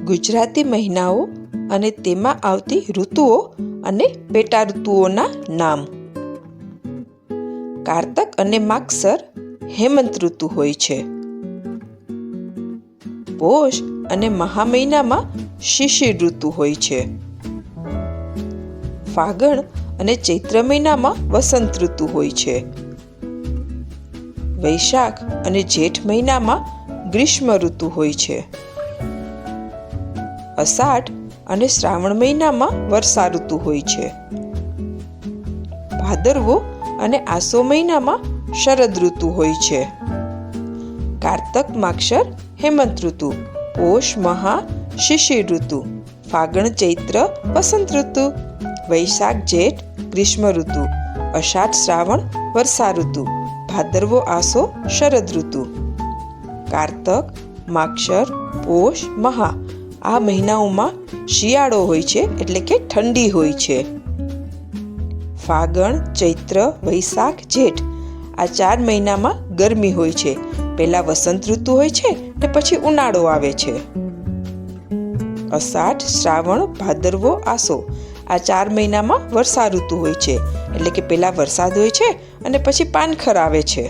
ગુજરાતી મહિનાઓ અને તેમાં આવતી ઋતુઓ અને પેટા ઋતુઓના નામ. કારતક અને માગસર હેમંત ઋતુ હોય છે. પોષ અને મહા મહિનામાં શિશિર ઋતુ હોય છે. ફાગણ અને ચૈત્ર મહિનામાં વસંત ઋતુ હોય છે. વૈશાખ અને જેઠ મહિનામાં ગ્રીષ્મ ઋતુ હોય છે. અષાઢ અને શ્રાવણ મહિનામાં વર્ષા ઋતુ હોય છે. ભાદરવો અને આસો મહિનામાં શરદ ઋતુ હોય છે. કારતક માગસર હેમંત ઋતુ, પોષ મહા શિશિર ઋતુ, ફાગણ ચૈત્ર વસંત ઋતુ, વૈશાખ જેઠ ગ્રીષ્મ ઋતુ, અષાઢ શ્રાવણ વર્ષા ઋતુ, ભાદરવો આસો શરદ ઋતુ. કારતક માગસર પોષ મહા આ મહિનાઓમાં શિયાળો હોય છે, એટલે કે ઠંડી હોય છે. ફાગણ ચૈત્ર વૈશાખ જેઠ આ 4 મહિનામાં ગરમી હોય છે. પહેલા વસંત ઋતુ હોય છે ને પછી ઉનાળો આવે છે. અષાઢ શ્રાવણ ભાદરવો આસો આ 4 મહિનામાં વર્ષા ઋતુ હોય છે, એટલે કે પહેલા વરસાદ હોય છે અને પછી પાનખર આવે છે.